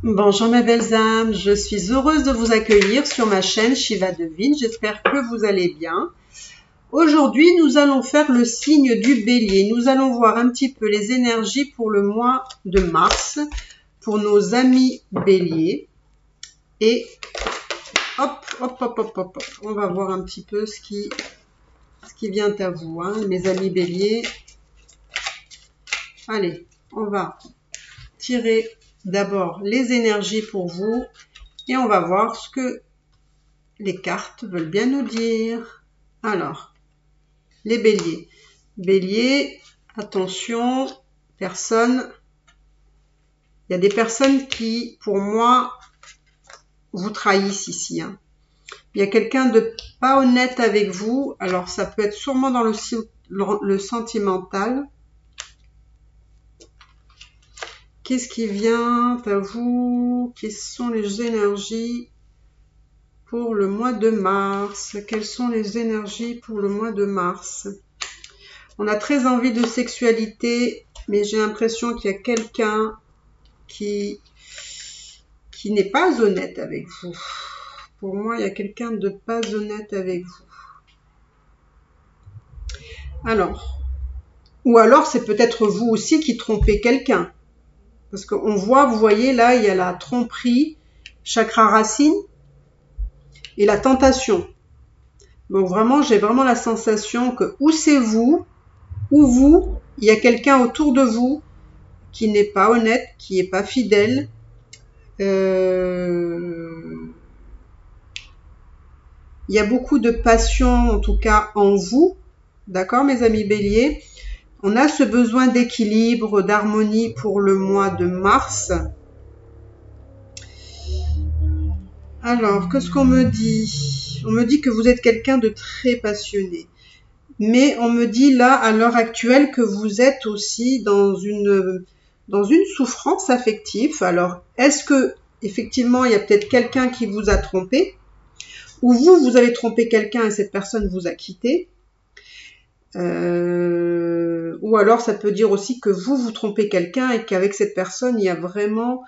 Bonjour mes belles âmes, je suis heureuse de vous accueillir sur ma chaîne Shiva Devine, j'espère que vous allez bien. Aujourd'hui, nous allons faire le signe du bélier, nous allons voir un petit peu les énergies pour le mois de mars, pour nos amis béliers. Et hop, on va voir un petit peu ce qui vient à vous, hein, mes amis béliers. Allez, on va tirer d'abord les énergies pour vous et on va voir ce que les cartes veulent bien nous dire. Alors, les béliers. Bélier, attention, personne. Il y a des personnes qui, pour moi, vous trahissent ici. Hein. Il y a quelqu'un de pas honnête avec vous. Alors, ça peut être sûrement dans le sentimental. Qu'est-ce qui vient à vous? Quelles sont les énergies pour le mois de mars? Quelles sont les énergies pour le mois de mars? On a très envie de sexualité, mais j'ai l'impression qu'il y a quelqu'un qui n'est pas honnête avec vous. Pour moi, il y a quelqu'un de pas honnête avec vous. Alors, ou alors c'est peut-être vous aussi qui trompez quelqu'un. Parce qu'on voit, vous voyez, là, il y a la tromperie, chakra racine, et la tentation. Donc vraiment, j'ai vraiment la sensation que ou c'est vous, ou vous, il y a quelqu'un autour de vous qui n'est pas honnête, qui n'est pas fidèle. Il y a beaucoup de passion, en tout cas en vous. D'accord, mes amis béliers? On a ce besoin d'équilibre, d'harmonie pour le mois de mars. Alors, qu'est-ce qu'on me dit? On me dit que vous êtes quelqu'un de très passionné. Mais on me dit là, à l'heure actuelle, que vous êtes aussi dans une souffrance affective. Alors, est-ce que effectivement, il y a peut-être quelqu'un qui vous a trompé? Ou vous avez trompé quelqu'un et cette personne vous a quitté? Ou alors, ça peut dire aussi que vous trompez quelqu'un et qu'avec cette personne, il y a vraiment...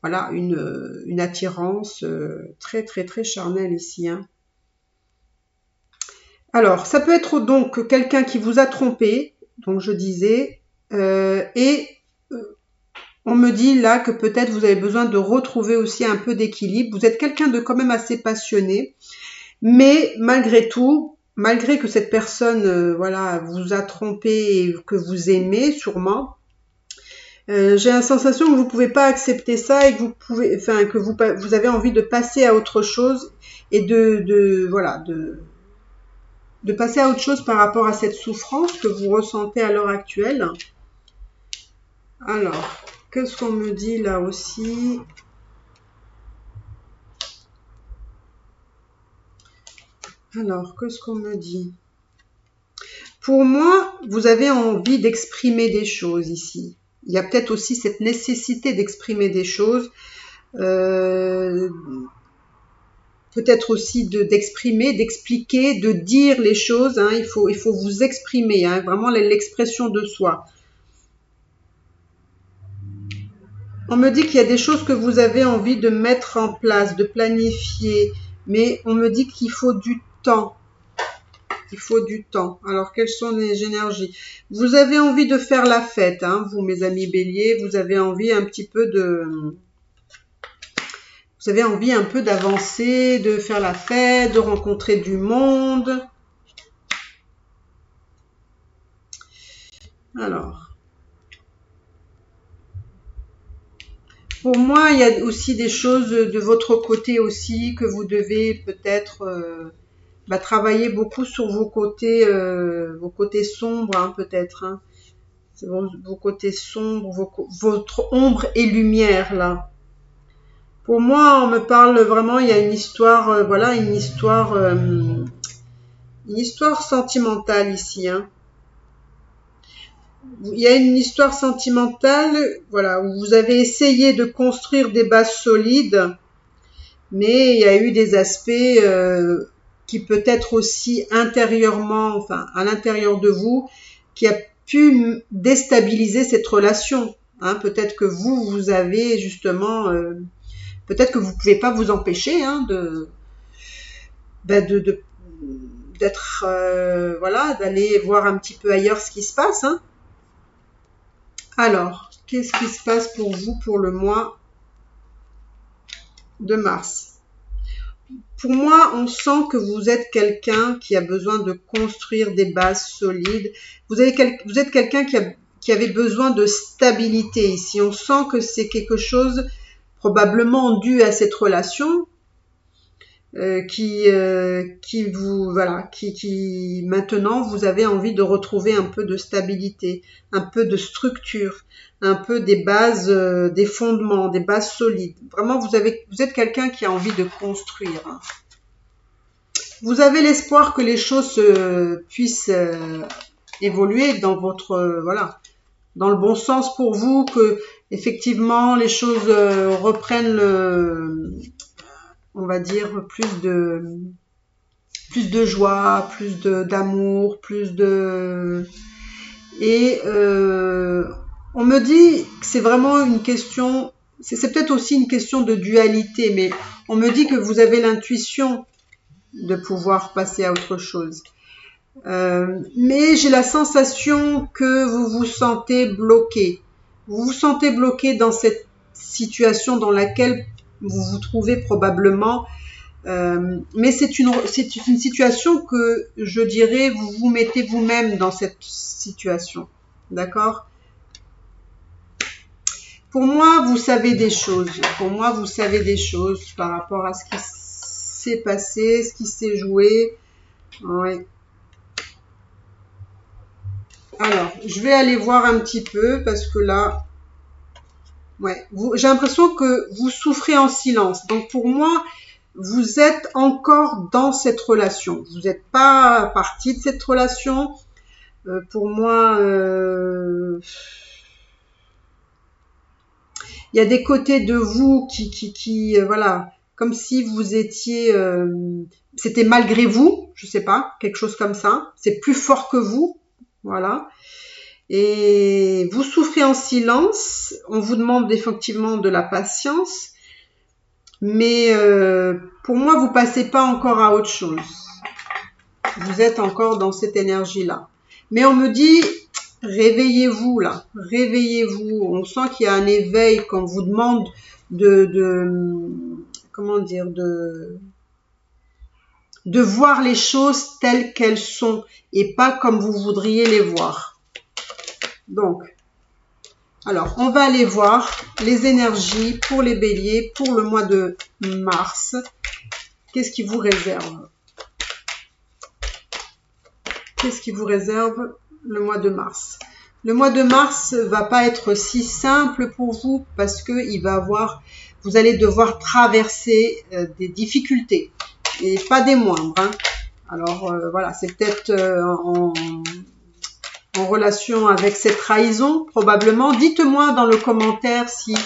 Voilà, une attirance très, très, très charnelle ici. Hein. Alors, ça peut être donc quelqu'un qui vous a trompé, donc je disais, et on me dit là que peut-être vous avez besoin de retrouver aussi un peu d'équilibre. Vous êtes quelqu'un de quand même assez passionné, mais malgré tout, malgré que cette personne voilà, vous a trompé et que vous aimez sûrement, j'ai la sensation que vous ne pouvez pas accepter ça et que vous avez envie de passer à autre chose et de passer à autre chose par rapport à cette souffrance que vous ressentez à l'heure actuelle. Alors, qu'est-ce qu'on me dit là aussi? Alors, qu'est-ce qu'on me dit? Pour moi, vous avez envie d'exprimer des choses ici. Il y a peut-être aussi cette nécessité d'exprimer des choses. Peut-être aussi d'exprimer, d'expliquer, de dire les choses. Hein. Il faut vous exprimer, hein, vraiment l'expression de soi. On me dit qu'il y a des choses que vous avez envie de mettre en place, de planifier, mais on me dit qu'il faut du temps. Il faut du temps. Alors, quelles sont les énergies? Vous avez envie de faire la fête, hein, vous, mes amis béliers. Vous avez envie un petit peu de... Vous avez envie un peu d'avancer, de faire la fête, de rencontrer du monde. Alors... Pour moi, il y a aussi des choses de votre côté aussi que vous devez peut-être... travailler beaucoup sur vos côtés sombres, hein, peut-être. Hein. Vos côtés sombres, votre ombre et lumière, là. Pour moi, on me parle vraiment, il y a une histoire, voilà, une histoire sentimentale ici. Hein. Il y a une histoire sentimentale, voilà, où vous avez essayé de construire des bases solides, mais il y a eu des aspects... qui peut être aussi intérieurement, enfin à l'intérieur de vous, qui a pu déstabiliser cette relation. Hein. Peut-être que vous avez justement peut-être que vous pouvez pas vous empêcher hein, d'être voilà, d'aller voir un petit peu ailleurs ce qui se passe. Hein. Alors, qu'est-ce qui se passe pour vous pour le mois de mars? Pour moi, on sent que vous êtes quelqu'un qui a besoin de construire des bases solides. Vous êtes quelqu'un qui avait besoin de stabilité ici. On sent que c'est quelque chose probablement dû à cette relation qui maintenant vous avez envie de retrouver un peu de stabilité, un peu de structure, un peu des bases, des fondements, des bases solides. Vraiment, vous êtes quelqu'un qui a envie de construire. Hein. Vous avez l'espoir que les choses puissent évoluer dans votre voilà, dans le bon sens pour vous, que effectivement les choses reprennent on va dire plus de joie, plus d'amour, plus de et on me dit que c'est vraiment une question, c'est peut-être aussi une question de dualité, mais on me dit que vous avez l'intuition de pouvoir passer à autre chose. Mais j'ai la sensation que vous vous sentez bloqué. Vous vous sentez bloqué dans cette situation dans laquelle vous vous trouvez probablement. Mais c'est une situation que je dirais, vous vous mettez vous-même dans cette situation. D'accord ? Pour moi, vous savez des choses. Pour moi, vous savez des choses par rapport à ce qui s'est passé, ce qui s'est joué. Ouais. Alors, je vais aller voir un petit peu parce que là, ouais, j'ai l'impression que vous souffrez en silence. Donc pour moi, vous êtes encore dans cette relation. Vous n'êtes pas parti de cette relation. Pour moi, il y a des côtés de vous qui voilà, comme si vous étiez, c'était malgré vous, je sais pas, quelque chose comme ça. C'est plus fort que vous. Voilà. Et vous souffrez en silence. On vous demande effectivement de la patience. Mais pour moi, vous passez pas encore à autre chose. Vous êtes encore dans cette énergie-là. Mais on me dit, réveillez-vous là. Réveillez-vous. On sent qu'il y a un éveil qu'on vous demande comment dire, de voir les choses telles qu'elles sont et pas comme vous voudriez les voir. Donc, alors, on va aller voir les énergies pour les béliers pour le mois de mars. Qu'est-ce qui vous réserve? Qu'est-ce qui vous réserve le mois de mars? Le mois de mars va pas être si simple pour vous parce que vous allez devoir traverser des difficultés et pas des moindres. Hein. Alors voilà, c'est peut-être en relation avec cette trahison, probablement. Dites-moi dans le commentaire si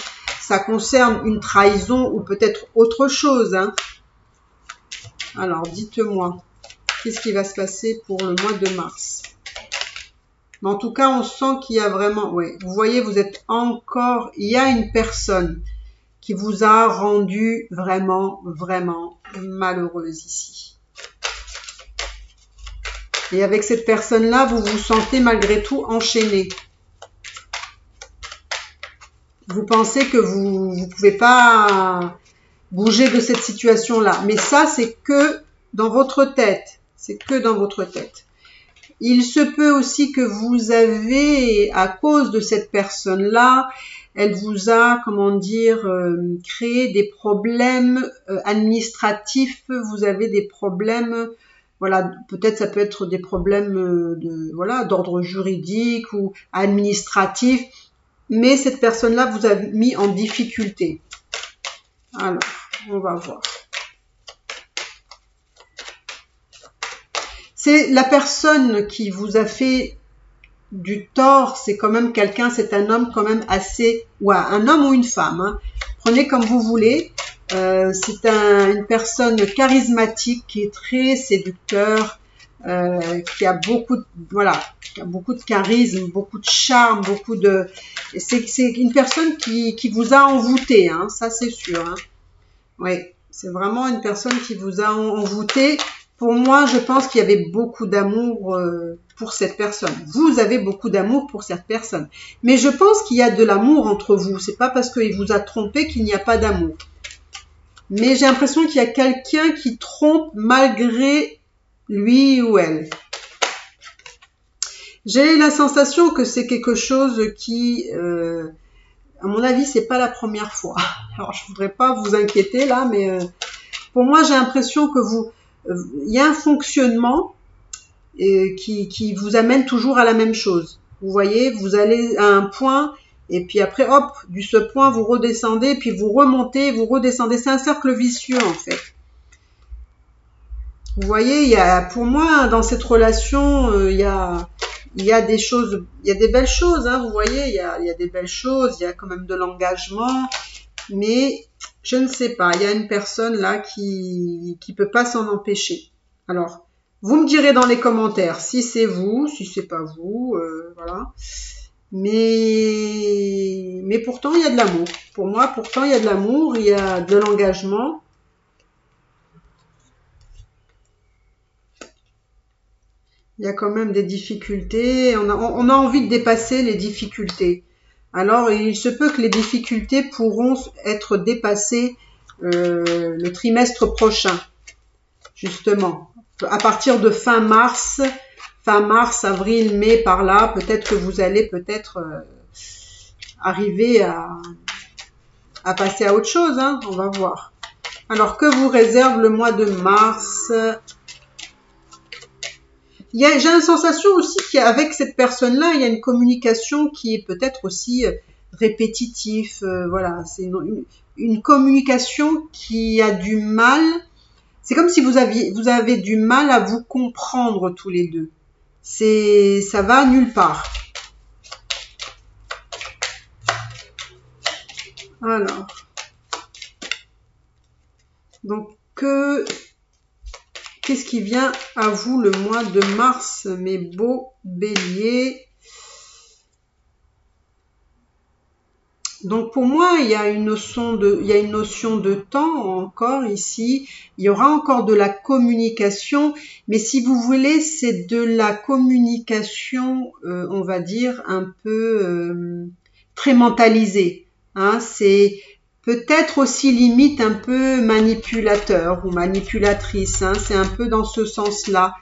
ça concerne une trahison ou peut-être autre chose. Hein. Alors, dites-moi, qu'est-ce qui va se passer pour le mois de mars? Mais en tout cas, on sent qu'il y a vraiment... Ouais, vous voyez, vous êtes encore... Il y a une personne qui vous a rendu vraiment, vraiment malheureuse ici. Et avec cette personne-là, vous vous sentez malgré tout enchaîné. Vous pensez que vous ne pouvez pas bouger de cette situation-là. Mais ça, c'est que dans votre tête. C'est que dans votre tête. Il se peut aussi que vous avez, à cause de cette personne-là, elle vous a, comment dire, créé des problèmes administratifs. Vous avez des problèmes... Voilà, peut-être ça peut être des problèmes d'ordre juridique ou administratif, mais cette personne-là vous a mis en difficulté. Alors, on va voir. C'est la personne qui vous a fait du tort, c'est quand même quelqu'un, c'est un homme quand même assez, ouais, un homme ou une femme, hein. Prenez comme vous voulez. C'est une personne charismatique qui est très séducteur, qui a beaucoup de charisme, beaucoup de charme, c'est une personne qui vous a envoûté, hein, ça c'est sûr. Hein. Oui, c'est vraiment une personne qui vous a envoûté. Pour moi, je pense qu'il y avait beaucoup d'amour pour cette personne. Vous avez beaucoup d'amour pour cette personne. Mais je pense qu'il y a de l'amour entre vous. C'est pas parce qu'il vous a trompé qu'il n'y a pas d'amour. Mais j'ai l'impression qu'il y a quelqu'un qui trompe malgré lui ou elle. J'ai la sensation que c'est quelque chose qui, à mon avis, c'est pas la première fois. Alors, je voudrais pas vous inquiéter là, mais pour moi, j'ai l'impression que il y a un fonctionnement qui vous amène toujours à la même chose. Vous voyez, vous allez à un point et puis après, hop, de ce point, vous redescendez, puis vous remontez, vous redescendez. C'est un cercle vicieux en fait. Vous voyez, il y a, pour moi, dans cette relation, il y a des choses, il y a des belles choses, hein, vous voyez, il y a des belles choses, il y a quand même de l'engagement, mais je ne sais pas, il y a une personne là qui peut pas s'en empêcher. Alors, vous me direz dans les commentaires si c'est vous, si c'est pas vous, voilà. Mais pourtant, il y a de l'amour. Pour moi, pourtant, il y a de l'amour, il y a de l'engagement. Il y a quand même des difficultés. On a envie de dépasser les difficultés. Alors, il se peut que les difficultés pourront être dépassées le trimestre prochain, justement. À partir de fin mars, avril, mai, par là, peut-être que vous allez arriver à passer à autre chose, hein, on va voir. Alors, que vous réserve le mois de mars? J'ai la sensation aussi qu'avec cette personne-là, il y a une communication qui est peut-être aussi répétitive. Voilà, c'est une communication qui a du mal. C'est comme si vous avez du mal à vous comprendre tous les deux. Ça va nulle part. Alors, donc qu'est-ce qui vient à vous le mois de mars, mes beaux béliers? Donc pour moi, il y a une notion de temps encore ici. Il y aura encore de la communication, mais si vous voulez, c'est de la communication, on va dire un peu très mentalisée. Hein, c'est peut-être aussi limite un peu manipulateur ou manipulatrice. Hein, c'est un peu dans ce sens-là.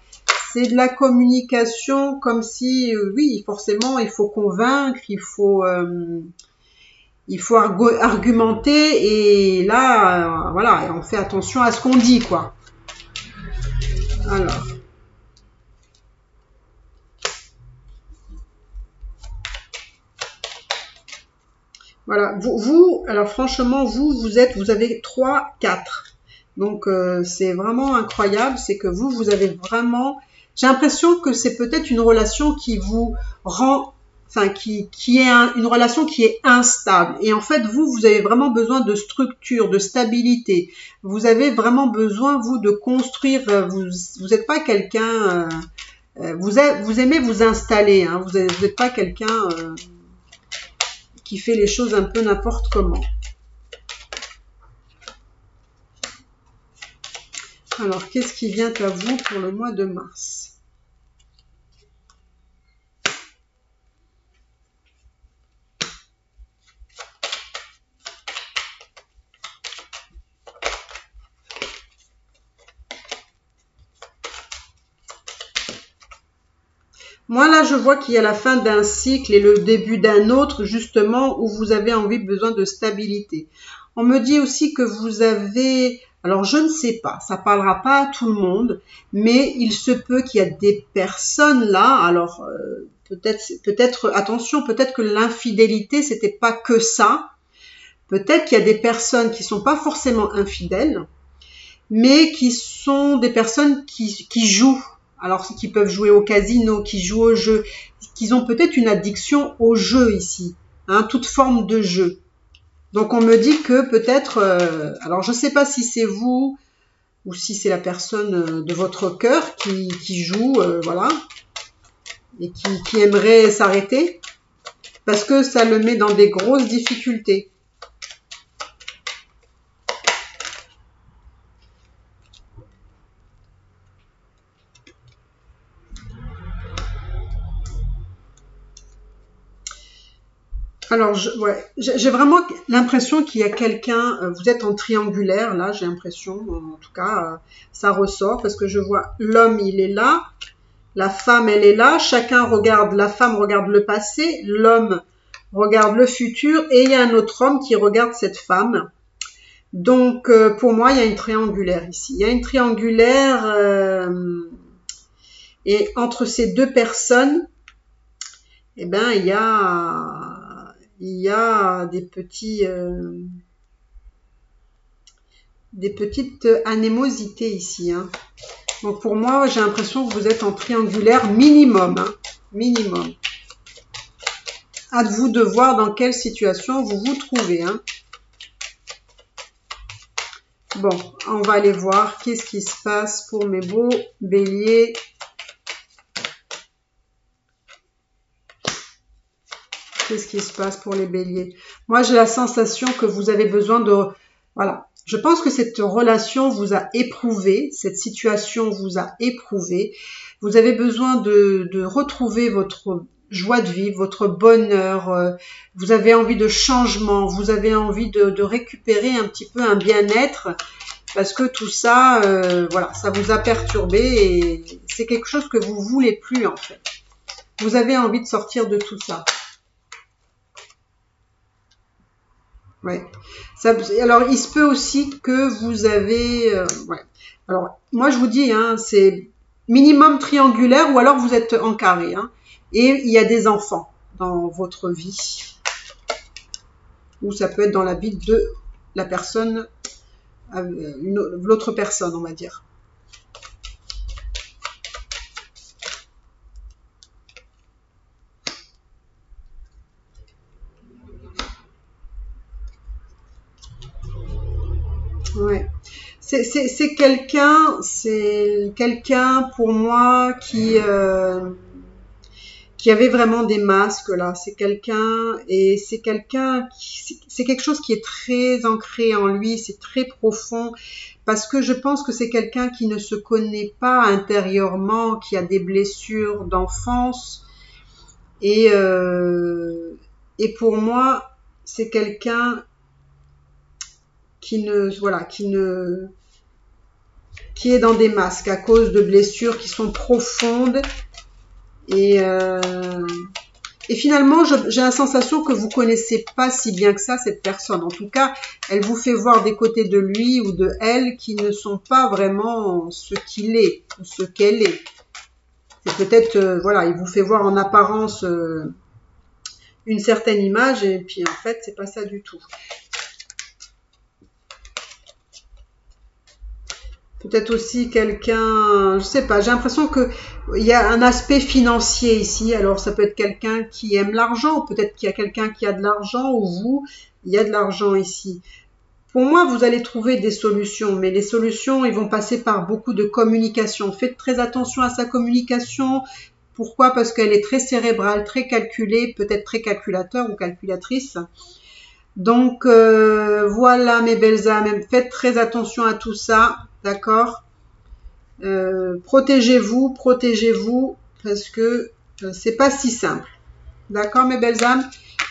C'est de la communication comme si, oui, forcément, il faut convaincre, il faut argumenter et là, voilà, on fait attention à ce qu'on dit, quoi. Alors. Voilà, alors franchement, vous avez 3, 4. Donc, c'est vraiment incroyable, c'est que vous avez vraiment, j'ai l'impression que c'est peut-être une relation qui vous rend, enfin, qui est une relation qui est instable. Et en fait, vous avez vraiment besoin de structure, de stabilité. Vous avez vraiment besoin, vous, de construire, vous n'êtes pas quelqu'un, vous aimez vous installer, hein, vous n'êtes pas quelqu'un, qui fait les choses un peu n'importe comment. Alors, qu'est-ce qui vient à vous pour le mois de mars? Moi, là, je vois qu'il y a la fin d'un cycle et le début d'un autre, justement, où vous avez besoin de stabilité. On me dit aussi que vous avez, alors je ne sais pas, ça parlera pas à tout le monde, mais il se peut qu'il y a des personnes là, alors peut-être, attention, peut-être que l'infidélité, c'était pas que ça. Peut-être qu'il y a des personnes qui sont pas forcément infidèles, mais qui sont des personnes qui jouent. Alors, qui peuvent jouer au casino, qui jouent au jeu, qui ont peut-être une addiction au jeu ici, hein, toute forme de jeu. Donc, on me dit que peut-être, alors je ne sais pas si c'est vous ou si c'est la personne de votre cœur qui joue, voilà, et qui aimerait s'arrêter, parce que ça le met dans des grosses difficultés. Alors, ouais, j'ai vraiment l'impression qu'il y a quelqu'un, vous êtes en triangulaire, là, j'ai l'impression, en tout cas, ça ressort, parce que je vois l'homme, il est là, la femme, elle est là, chacun regarde, la femme regarde le passé, l'homme regarde le futur, et il y a un autre homme qui regarde cette femme. Donc, pour moi, il y a une triangulaire ici. Il y a une triangulaire, et entre ces deux personnes, eh ben, il y a des petites animosités ici, hein. Donc pour moi, j'ai l'impression que vous êtes en triangulaire minimum, hein, minimum. À vous de voir dans quelle situation vous vous trouvez, hein. Bon, on va aller voir qu'est-ce qui se passe pour mes beaux béliers. Qu'est-ce qui se passe pour les béliers? Moi, j'ai la sensation que vous avez besoin de... Voilà. Je pense que cette relation vous a éprouvé, cette situation vous a éprouvé. Vous avez besoin de retrouver votre joie de vivre, votre bonheur. Vous avez envie de changement, vous avez envie de récupérer un petit peu un bien-être parce que tout ça, voilà, ça vous a perturbé et c'est quelque chose que vous voulez plus en fait. Vous avez envie de sortir de tout ça. Ouais. Ça, alors, il se peut aussi que vous avez... ouais. Alors, moi, je vous dis, hein, c'est minimum triangulaire ou alors vous êtes en carré. Hein, et il y a des enfants dans votre vie. Ou ça peut être dans la vie de la personne, l'autre personne, on va dire. Ouais. C'est quelqu'un pour moi qui avait vraiment des masques là. C'est quelqu'un et c'est quelque chose qui est très ancré en lui, c'est très profond parce que je pense que c'est quelqu'un qui ne se connaît pas intérieurement, qui a des blessures d'enfance et pour moi c'est quelqu'un qui est dans des masques à cause de blessures qui sont profondes et finalement j'ai la sensation que vous connaissez pas si bien que ça cette personne. En tout cas, elle vous fait voir des côtés de lui ou de elle qui ne sont pas vraiment ce qu'il est ou ce qu'elle est. C'est peut-être voilà, il vous fait voir en apparence une certaine image et puis en fait c'est pas ça du tout. Peut-être aussi quelqu'un, je sais pas, j'ai l'impression que il y a un aspect financier ici. Alors ça peut être quelqu'un qui aime l'argent, ou peut-être qu'il y a quelqu'un qui a de l'argent, ou vous, il y a de l'argent ici. Pour moi, vous allez trouver des solutions, mais les solutions, ils vont passer par beaucoup de communication. Faites très attention à sa communication. Pourquoi? Parce qu'elle est très cérébrale, très calculée, peut-être très calculateur ou calculatrice. Donc voilà mes belles âmes, faites très attention à tout ça, d'accord, protégez-vous, parce que c'est pas si simple, d'accord mes belles âmes.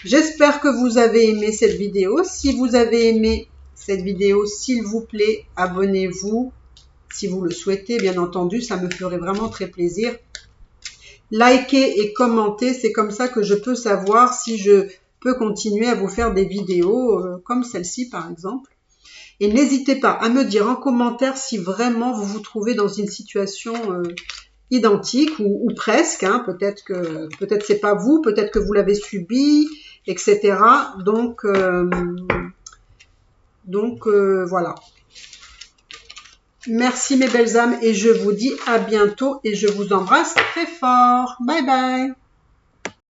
J'espère que vous avez aimé cette vidéo. Si vous avez aimé cette vidéo, s'il vous plaît, abonnez-vous si vous le souhaitez, bien entendu, ça me ferait vraiment très plaisir. Likez et commentez, c'est comme ça que je peux savoir si je peux continuer à vous faire des vidéos comme celle-ci par exemple. Et n'hésitez pas à me dire en commentaire si vraiment vous vous trouvez dans une situation identique ou presque. Hein. Peut-être c'est pas vous, peut-être que vous l'avez subi, etc. Donc voilà. Merci mes belles âmes et je vous dis à bientôt et je vous embrasse très fort. Bye bye.